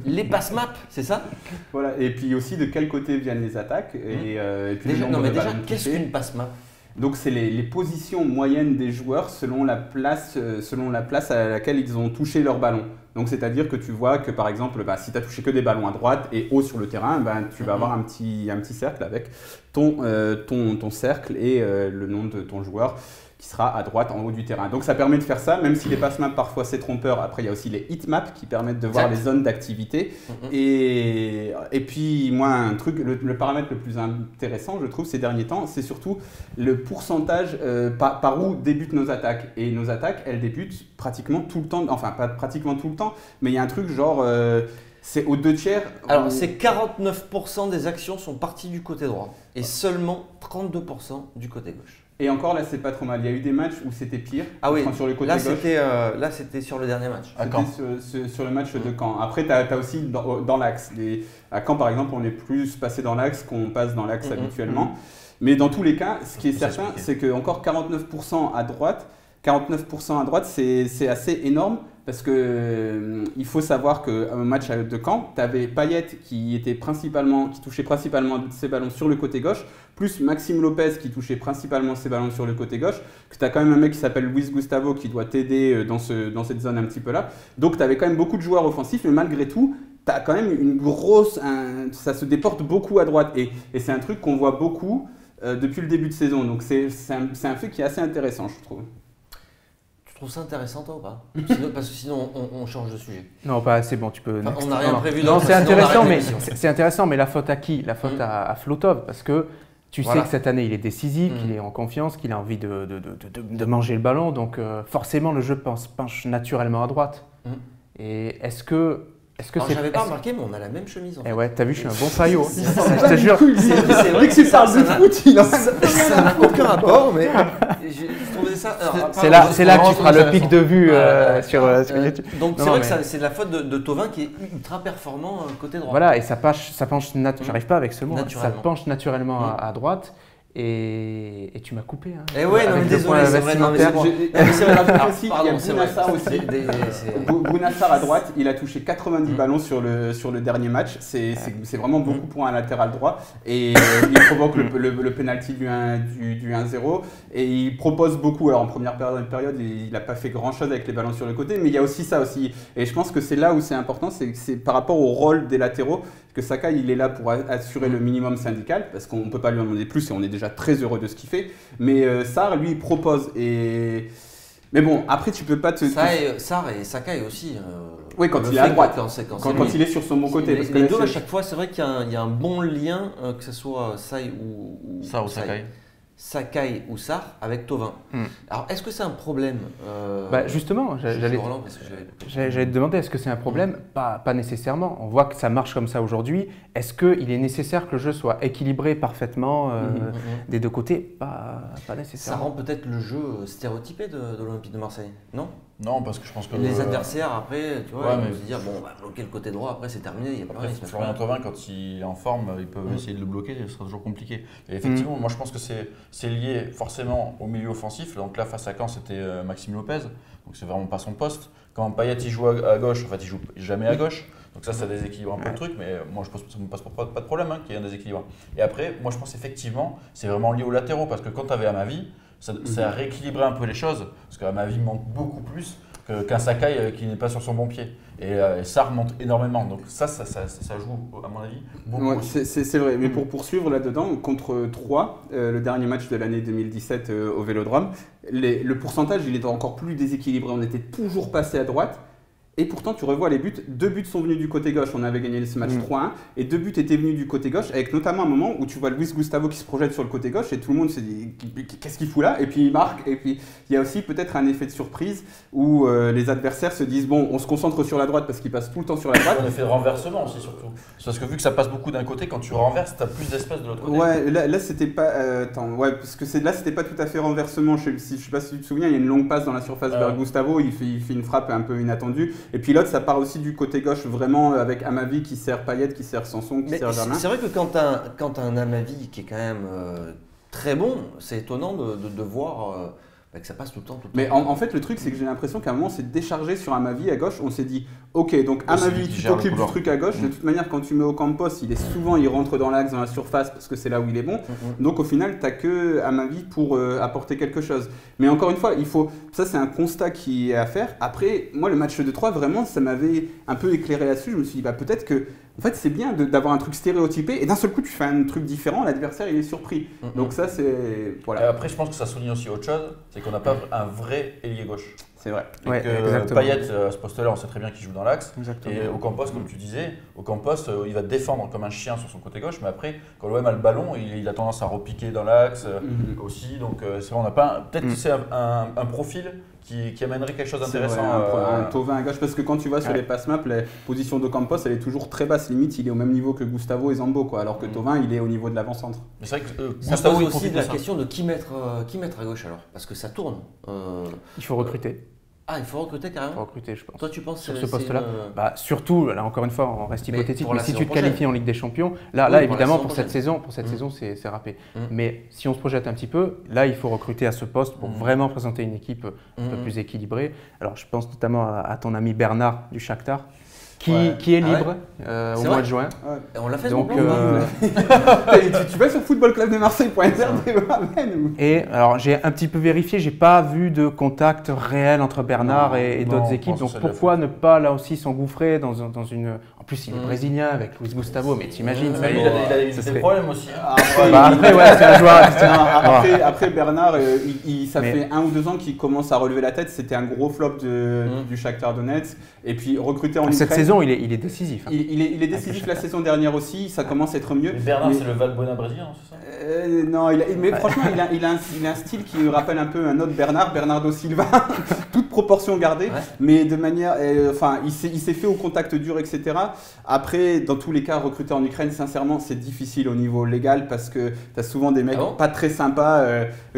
les passe-maps, c'est ça? Voilà, et puis aussi de quel côté viennent les attaques. Et puis déjà, qu'est-ce qu'une passe-map? Donc c'est les positions moyennes des joueurs selon la place à laquelle ils ont touché leur ballon. Donc c'est-à-dire que tu vois que par exemple, si tu as touché que des ballons à droite et haut sur le terrain, tu vas avoir un petit cercle avec ton cercle et le nom de ton joueur qui sera à droite en haut du terrain. Donc ça permet de faire ça, même si les passe-maps parfois c'est trompeur. Après il y a aussi les heatmaps qui permettent de voir les zones d'activité. Et puis moi le paramètre le plus intéressant je trouve ces derniers temps, c'est surtout le pourcentage par où débutent nos attaques. Et nos attaques elles débutent pratiquement tout le temps, enfin pas pratiquement tout le temps, mais il y a un truc genre c'est aux 2/3. Alors c'est 49% des actions sont parties du côté droit et seulement 32% du côté gauche. Et encore là, c'est pas trop mal. Il y a eu des matchs où c'était pire. Ah oui, sur le côté là gauche. Là c'était sur le dernier match. À Caen. Sur le match de Caen. Après, tu as aussi dans l'axe. À Caen, par exemple, on est plus passé dans l'axe qu'on passe dans l'axe habituellement. Mais dans tous les cas, ce qui est certain, c'est que encore 49% à droite, 49% à droite, c'est assez énorme parce que il faut savoir qu'au match de Caen, tu avais Payet qui touchait principalement ses ballons sur le côté gauche, plus Maxime Lopez qui touchait principalement ses ballons sur le côté gauche, que tu as quand même un mec qui s'appelle Luis Gustavo qui doit t'aider dans cette zone un petit peu là. Donc tu avais quand même beaucoup de joueurs offensifs, mais malgré tout, tu as quand même ça se déporte beaucoup à droite et c'est un truc qu'on voit beaucoup depuis le début de saison. Donc c'est un fait qui est assez intéressant, je trouve. Tu trouves ça intéressant toi ou pas? Parce que sinon on change de sujet. Non, pas assez. Bon, tu peux. Enfin, on n'a rien prévu. Non, c'est sinon, on intéressant, arrête mais l'émission. c'est intéressant. Mais la faute à qui? La faute à Flotov, parce que tu sais que cette année il est décisif, qu'il est en confiance, qu'il a envie de manger le ballon. Donc forcément le jeu penche naturellement à droite. Et est-ce que Alors, j'avais pas remarqué, mais on a la même chemise en fait. Eh ouais, t'as vu, je suis un bon faillot. Je te jure. C'est vrai que tu parles de foot, ça n'a aucun rapport, mais je trouvais ça. C'est là que tu feras le pic de vue sur YouTube. Donc c'est vrai que c'est de la faute de Thauvin qui est ultra performant côté droit. Voilà, et ça penche j'arrive pas avec ce mot, ça penche naturellement à droite. Et tu m'as coupé. Hein, et ouais, non, mais désolé, c'est vrai. Non, mais c'est bon. Il y a Bounassar aussi. Bounassar à droite, il a touché 90 ballons sur le dernier match. C'est vraiment beaucoup pour un latéral droit. Et il provoque le penalty du 1-0. Et il propose beaucoup. Alors en première période, il n'a pas fait grand-chose avec les ballons sur le côté. Mais il y a aussi ça aussi. Et je pense que c'est là où c'est important, c'est par rapport au rôle des latéraux. Que Sakai, il est là pour assurer le minimum syndical, parce qu'on ne peut pas lui en demander plus et on est déjà très heureux de ce qu'il fait. Mais Sarr, lui, il propose. Mais bon, après, tu peux pas te... Sarr et Sakai aussi. Oui, quand il est à droite, quand il est sur son bon côté. Les deux, à chaque fois, c'est vrai qu'il y a un bon lien, que ce soit Sakai ou Sakai. Sakai ou Sarr avec Thauvin. Alors, est-ce que c'est un problème Justement, j'allais te demander, est-ce que c'est un problème? Pas nécessairement. On voit que ça marche comme ça aujourd'hui. Est-ce qu'il est nécessaire que le jeu soit équilibré parfaitement des deux côtés? Pas nécessairement. Ça rend peut-être le jeu stéréotypé de l'Olympique de Marseille, non? Non, parce que je pense que... Les adversaires, après, tu vois, ils vont se dire, bon, on va bloquer le côté droit, après c'est terminé, il y a plus rien. Florian Thauvin, quand il est en forme, ils peuvent essayer de le bloquer, ce sera toujours compliqué. Et effectivement, moi je pense que c'est lié forcément au milieu offensif. Donc là, face à Caen, c'était Maxime Lopez, donc c'est vraiment pas son poste. Quand Payet il joue à gauche, en fait il joue jamais à gauche, donc ça déséquilibre un peu le truc, mais moi je pense que ça ne me pose pas de problème qu'il y ait un déséquilibre. Et après, moi je pense effectivement, c'est vraiment lié aux latéraux, parce que quand tu avais Amavi, ça a rééquilibré un peu les choses, parce qu'Amavi manque beaucoup plus qu'un Sakai qui n'est pas sur son bon pied. Et ça remonte énormément. Donc ça joue, à mon avis, beaucoup. Ouais, c'est vrai. Mais pour poursuivre là-dedans, contre 3, le dernier match de l'année 2017 au Vélodrome, le pourcentage il était encore plus déséquilibré. On était toujours passé à droite. Et pourtant, tu revois les buts. 2 buts sont venus du côté gauche. On avait gagné ce match 3-1. Et 2 buts étaient venus du côté gauche, avec notamment un moment où tu vois Luis Gustavo qui se projette sur le côté gauche et tout le monde se dit qu'est-ce qu'il fout là? Et puis il marque. Et puis il y a aussi peut-être un effet de surprise où les adversaires se disent bon, on se concentre sur la droite parce qu'il passe tout le temps sur la droite. Un effet de renversement aussi, surtout. Parce que vu que ça passe beaucoup d'un côté, quand tu renverses, tu as plus d'espace de l'autre côté. Ouais, là c'était pas. Parce que là c'était pas tout à fait renversement. Je sais pas si tu te souviens, il y a une longue passe dans la surface vers Gustavo. Il fait une frappe un peu inattendue. Et puis l'autre, ça part aussi du côté gauche, vraiment avec Amavi qui sert Payet, qui sert Sanson, qui sert Germain. C'est vrai que quand tu as un Amavi qui est quand même très bon, c'est étonnant de voir que ça passe tout le temps. Mais en fait, le truc, c'est que j'ai l'impression qu'à un moment, c'est déchargé sur Amavi à gauche. On s'est dit, ok, donc Amavi, tu t'occupes du truc à gauche. De toute manière, quand tu mets Ocampos, il rentre dans l'axe, dans la surface, parce que c'est là où il est bon. Donc au final, tu n'as que Amavi pour apporter quelque chose. Mais encore une fois, ça c'est un constat qui est à faire. Après, moi, le match de 3, vraiment, ça m'avait un peu éclairé là-dessus. Je me suis dit, peut-être que en fait, c'est bien d'avoir un truc stéréotypé et d'un seul coup, tu fais un truc différent, l'adversaire, il est surpris. Donc ça, c'est... Voilà. Et après, je pense que ça souligne aussi autre chose, c'est qu'on n'a pas un vrai ailier gauche. C'est vrai. Ouais, que Payet, à ce poste-là, on sait très bien qu'il joue dans l'axe. Et Ocampos, comme tu disais, Ocampos, il va défendre comme un chien sur son côté gauche, mais après, quand l'OM a le ballon, il a tendance à repiquer dans l'axe aussi. Donc c'est vrai, on n'a pas... Peut-être que c'est un profil qui amènerait quelque chose d'intéressant. Un Thauvin à gauche, parce que quand tu vas sur les pass maps, la position d'Ocampos, elle est toujours très basse. Limite, il est au même niveau que Gustavo et Zambo, quoi, alors que Thauvin, il est au niveau de l'avant-centre. Mais c'est vrai que ça Gustavo, pose aussi la question de qui mettre à gauche alors, parce que ça tourne. Il faut recruter. Ah, il faut recruter Il faut carrément. recruter, je pense. Toi, tu penses Sur que ce c'est poste-là, une- surtout, là encore une fois, on reste Mais hypothétique, pour mais la si saison tu te prochaine. qualifies en Ligue des Champions, Oui, là pour la évidemment, saison pour cette prochaine. saison, c'est râpé. Mm. Mais si on se projette un petit peu, là, il faut recruter à ce poste pour vraiment présenter une équipe un peu plus équilibrée. Alors, je pense notamment à ton ami Bernard du Shakhtar, qui est Ah ouais libre au C'est mois vrai de juin. Et on l'a fait, Donc, ce bon plan, Tu vas sur footballclubdemarseille.fr Et alors, j'ai un petit peu vérifié, j'ai pas vu de contact réel entre Bernard Non, et non, d'autres je équipes. pense Donc, que ça l'a pourquoi ne pas là aussi s'engouffrer dans une. En plus, il est Mhm. brésilien avec Luis Gustavo, mais t'imagines, ça Mais y il est. a des ça serait- problèmes aussi. Après, ouais, c'est un joueur. Après, Bernard, ça Mais- fait 1 ou 2 ans qu'il commence à relever la tête. C'était un gros flop du Shakhtar Donetsk. Et puis recruté en Cette Ukraine, saison, il est décisif. hein. il est décisif la saison dernière aussi. Ça commence à être mieux. Mais Bernard, Mais- c'est le Valbuena brésilien, c'est ça? Non, mais franchement, il a un style qui rappelle un peu un autre Bernard, Bernardo Silva, toute proportion gardée, Ouais. mais de manière, enfin, il s'est fait au contact dur, etc. Après, dans tous les cas, recruter en Ukraine, sincèrement, c'est difficile au niveau légal parce que tu as souvent des mecs Ah bon pas très sympas.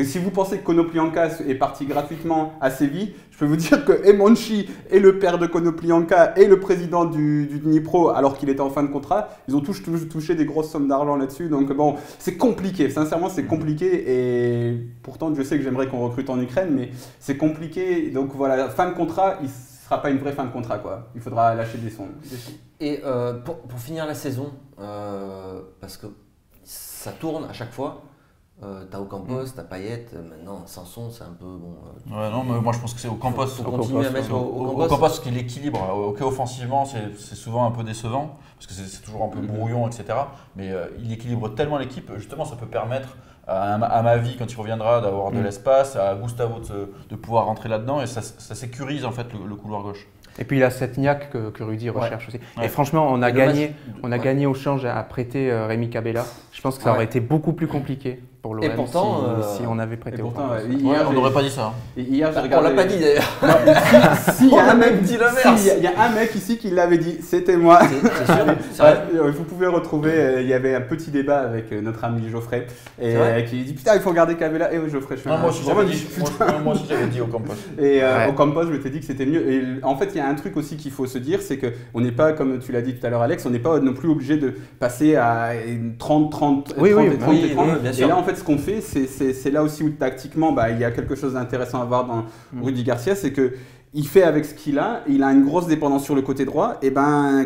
Si vous pensez que Konoplyanka est parti gratuitement à Séville, je peux vous dire que Emonchi est le père de Konoplyanka et le président du Dnipro, alors qu'il était en fin de contrat, ils ont tous touché des grosses sommes d'argent là-dessus. Donc bon, c'est compliqué. Sincèrement, c'est compliqué. Et pourtant, je sais que j'aimerais qu'on recrute en Ukraine, mais c'est compliqué. Donc voilà, fin de contrat, il ne sera pas une vraie fin de contrat, quoi. Il faudra lâcher des sons. Et pour finir la saison, parce que ça tourne à chaque fois, t'as Ocampos, t'as Payet, maintenant Sanson, c'est un peu bon. Ouais, non, mais moi je pense que c'est au Campos. Faut continuer à mettre Au Ocampos. Campos, parce qu'il équilibre. Ok, offensivement, c'est souvent un peu décevant, parce que c'est toujours un peu brouillon, etc. Mais il équilibre tellement l'équipe, justement, ça peut permettre à Mavi, quand il reviendra, d'avoir de l'espace, à Gustavo de pouvoir rentrer là-dedans, et ça sécurise en fait le couloir gauche. Et puis il a cette niaque que Rudy recherche aussi. Ouais. Et franchement, on a Et dommage. gagné, gagné au change à prêter Rémi Cabella. Je pense que ça aurait été beaucoup plus compliqué pour l'OM Et pourtant, si on avait prêté Et au pourtant, Campos. hier, On n'aurait pas dit ça. Hier, j'ai On regardé. l'a pas dit d'ailleurs. Il y a On a un mec même dit l'inverse. il y a un mec ici qui l'avait dit, c'était moi. C'est sûr. C'est vrai. Vous pouvez retrouver, il y avait un petit débat avec notre ami Geoffrey et C'est vrai qui dit putain il faut regarder Cabella. Et oui Geoffrey, je suis Non, un- moi aussi vraiment j'avais dit, dit, putain. moi aussi, j'avais dit au Campos. Et Ouais. au Campos, je t'ai dit que c'était mieux. Et en fait, il y a un truc aussi qu'il faut se dire, c'est qu'on n'est pas, comme tu l'as dit tout à l'heure Alex, on n'est pas non plus obligé de passer à 30, 30, Oui, 30 oui, et 30 oui, et 30. oui, bien Et sûr. là, en fait, ce qu'on fait, c'est là aussi où tactiquement, il y a quelque chose d'intéressant à voir dans Rudy Garcia, c'est que il fait avec ce qu'il a, il a une grosse dépendance sur le côté droit, et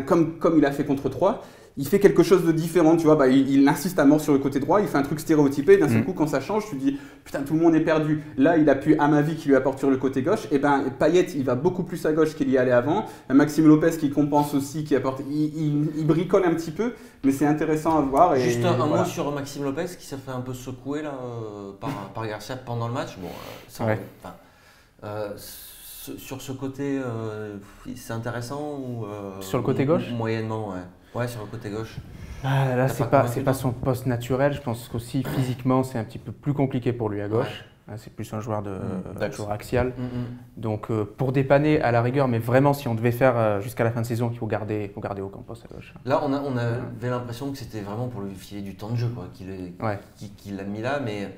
comme il a fait contre 3, il fait quelque chose de différent, tu vois, il insiste à mort sur le côté droit, il fait un truc stéréotypé, d'un seul coup quand ça change, tu te dis putain tout le monde est perdu. Là il appuie Amavi qui lui apporte sur le côté gauche, et Payet il va beaucoup plus à gauche qu'il y allait avant, Maxime Lopez qui compense aussi, qui apporte, il bricole un petit peu, mais c'est intéressant à voir. Et Juste un voilà. mot sur Maxime Lopez qui s'est fait un peu secouer là, par Garcia pendant le match. Bon, ça, Ouais. enfin, sur ce côté, c'est intéressant ou Sur le côté gauche moyennement, ouais. Ouais, sur le côté gauche. Ah, là, T'as c'est pas pas, convaincu, c'est pas toi son poste naturel. Je pense qu'aussi physiquement, c'est un petit peu plus compliqué pour lui à gauche. Ah, c'est plus un joueur, d'axe. joueur axial. Donc, pour dépanner à la rigueur, mais vraiment, si on devait faire jusqu'à la fin de saison, il faut garder Ocampos à gauche. Là, on avait l'impression que c'était vraiment pour lui filer du temps de jeu, quoi, Ouais. qu'il l'a mis là, mais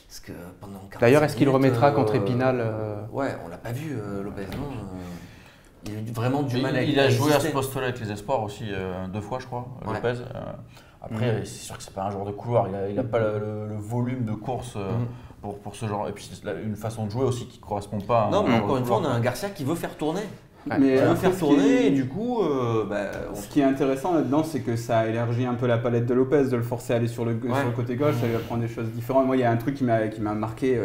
parce que pendant 45 D'ailleurs, est-ce qu'il minutes, remettra contre Épinal Ouais, on l'a pas vu, Lopez, non il a eu vraiment du mal à Il a joué à ce exister. poste-là avec les espoirs aussi 2 fois, je crois, Ouais. Lopez. Après, c'est sûr que c'est pas un joueur de couloir. Il n'a pas le volume de course pour ce genre. Et puis c'est une façon de jouer aussi qui ne correspond pas à un Non, mais joueur de encore une fois, on couloir. a un Garcia qui veut faire tourner. Ouais. Mais Il veut après, faire ce qui tourner est- et du coup, Ce qui est intéressant là-dedans, c'est que ça élargit un peu la palette de Lopez, de le forcer à aller sur le côté gauche, ça lui apprend des choses différentes. Moi, il y a un truc qui m'a marqué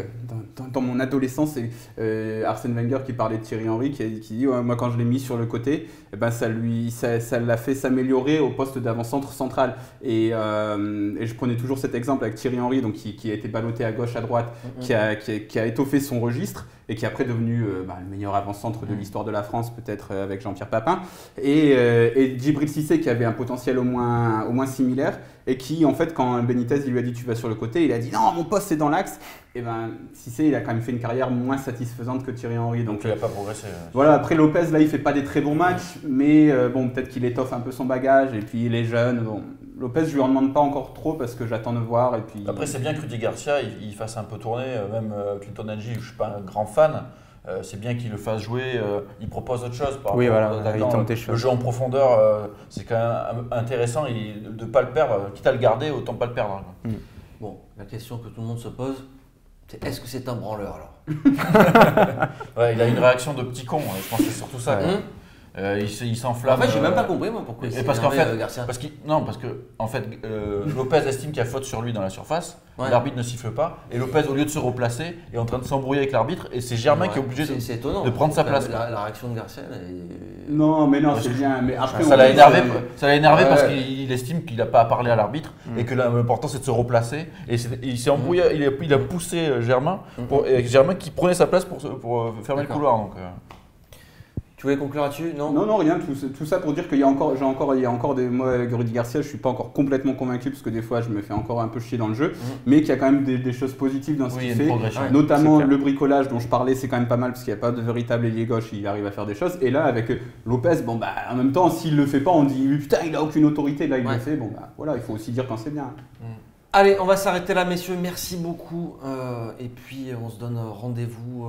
dans mon adolescence, c'est Arsène Wenger qui parlait de Thierry Henry, qui dit ouais, moi quand je l'ai mis sur le côté, ça l'a fait s'améliorer au poste d'avant-centre central. Et je prenais toujours cet exemple avec Thierry Henry, donc qui a été ballotté à gauche, à droite, qui a étoffé son registre et qui est après devenu le meilleur avant-centre de l'histoire de la France, peut-être avec Jean-Pierre Papin, et Djibril Cissé qui avait un potentiel au moins similaire, et qui en fait quand Benitez il lui a dit tu vas sur le côté, il a dit non mon poste c'est dans l'axe, et Cissé il a quand même fait une carrière moins satisfaisante que Thierry Henry, donc Il n'a pas progressé. voilà. Après Lopez là il fait pas des très bons matchs, mais peut-être qu'il étoffe un peu son bagage, et puis il est jeune, Lopez je lui en demande pas encore trop parce que j'attends de voir, et puis Après, c'est bien que Rudy Garcia il fasse un peu tourner, même Clinton Ng, je ne suis pas un grand fan, c'est bien qu'il le fasse jouer, il propose autre chose. Oui, voilà, rapport aux il attaquants. tente des Le choses. jeu en profondeur, c'est quand même intéressant et de ne pas le perdre, quitte à le garder, autant pas le perdre. Quoi. Bon, la question que tout le monde se pose, c'est est-ce que c'est un branleur alors? Ouais, il a une réaction de petit con, je pense que c'est surtout ça. Quoi. Il En s'enflamme. fait, j'ai même pas compris moi pourquoi. Et parce qu'en fait, Garcia. parce que en fait, Lopez estime qu'il y a faute sur lui dans la surface. Ouais. L'arbitre ne siffle pas et Lopez, au lieu de se replacer, est en train de s'embrouiller avec l'arbitre et c'est Germain qui est obligé C'est étonnant. de prendre sa place. La réaction de Garcia. est- Non, mais non, c'est bien. Mais après, Ça l'a énervé, Ouais. parce qu'il estime qu'il n'a pas à parler à l'arbitre et que l'important c'est de se replacer. Et il s'est embrouillé, il a poussé Germain, et Germain qui prenait sa place pour fermer le D'accord. couloir. Donc, Tu voulais conclure là-dessus? Non. Non, rien, tout ça pour dire qu'il y a encore des. Moi, avec Rudy Garcia, je suis pas encore complètement convaincu parce que des fois, je me fais encore un peu chier dans le jeu, mais qu'il y a quand même des choses positives dans ce oui, il y qu'il a une fait. progression. Ouais. Notamment c'est clair. le bricolage dont je parlais, c'est quand même pas mal parce qu'il n'y a pas de véritable ailier gauche, il arrive à faire des choses. Et là, avec Lopez, bon, bah, en même temps, s'il le fait pas, on dit putain, il a aucune autorité. Là, il Ouais. le fait. Bon, bah, voilà, il faut aussi dire quand c'est bien. Allez, on va s'arrêter là, messieurs. Merci beaucoup. Et puis, on se donne rendez-vous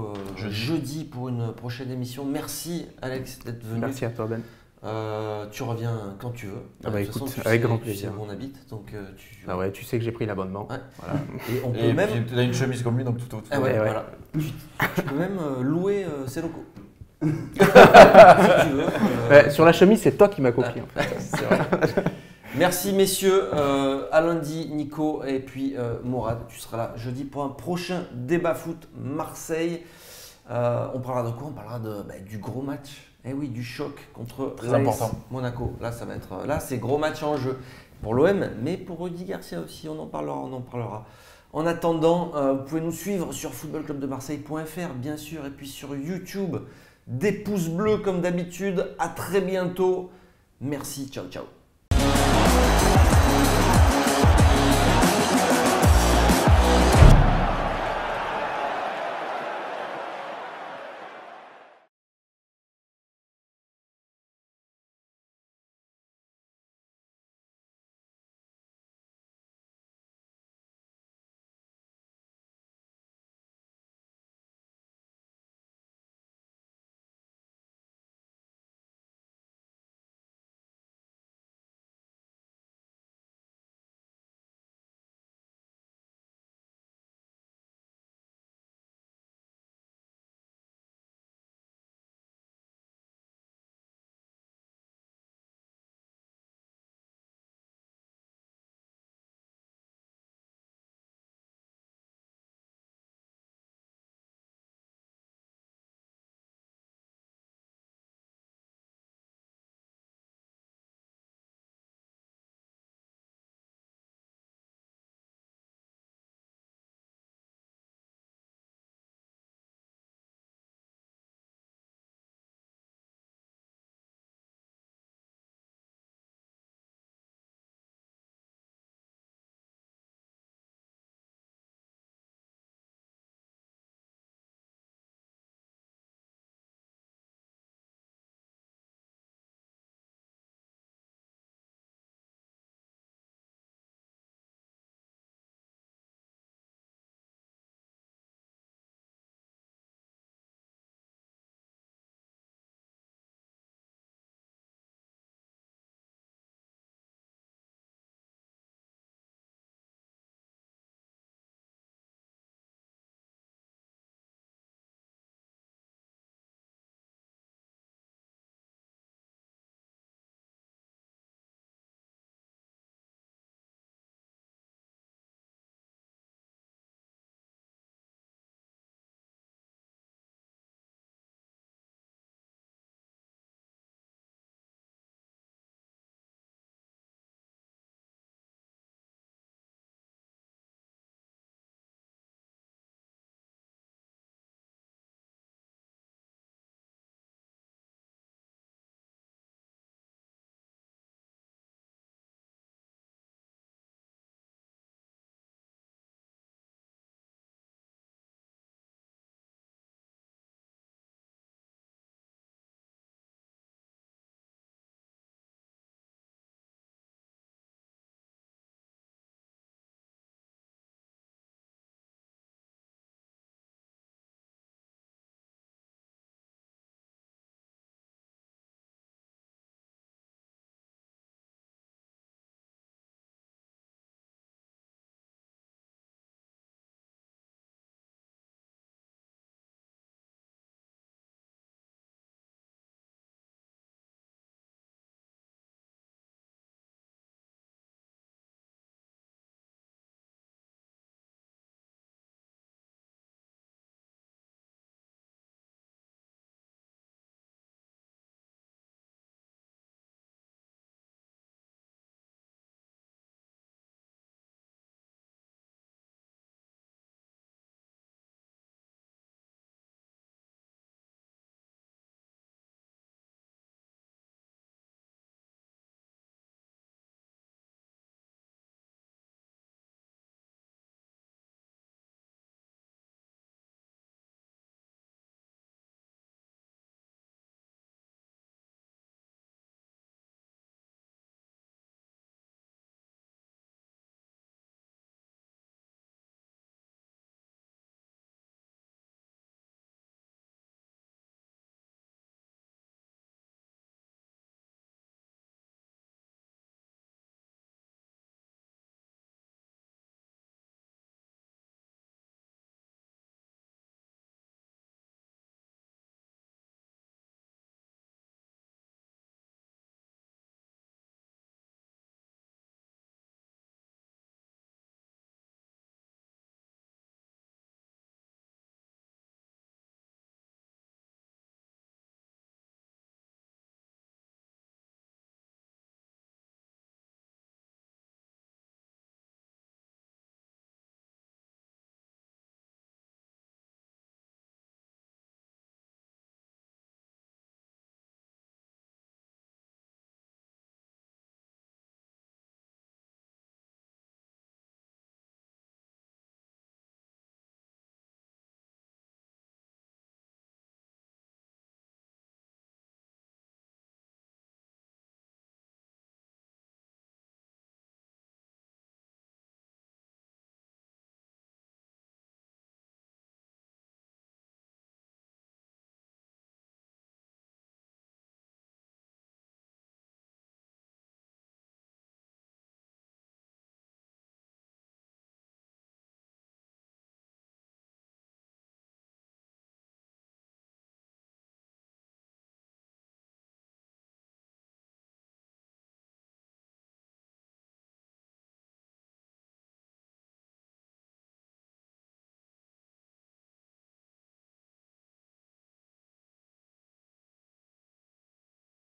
jeudi pour une prochaine émission. Merci, Alex, d'être venu. Merci à toi, Ben. Tu reviens quand tu veux. Ah bah De toute écoute, façon, tu avec sais- grand tu plaisir. sais où on habite, donc Ah ouais, tu sais que j'ai pris l'abonnement. Ouais. Voilà. Et on peut Et même. puis, tu as une chemise comme lui, donc tout. Ah ouais, Ouais. voilà. Tu peux même louer ses locaux. Si tu veux. Ouais, sur la chemise, c'est toi qui m'as copié. En fait. C'est vrai. Merci messieurs, à lundi Nico et puis Mourad, tu seras là jeudi pour un prochain débat foot Marseille. On parlera de quoi? On parlera du gros match, eh oui, du choc contre Très l'AS important. Monaco. Là ça va être, là c'est gros match en jeu pour l'OM, mais pour Rudy Garcia aussi, on en parlera. En attendant, vous pouvez nous suivre sur footballclubdemarseille.fr bien sûr et puis sur YouTube. Des pouces bleus comme d'habitude, à très bientôt. Merci, ciao ciao.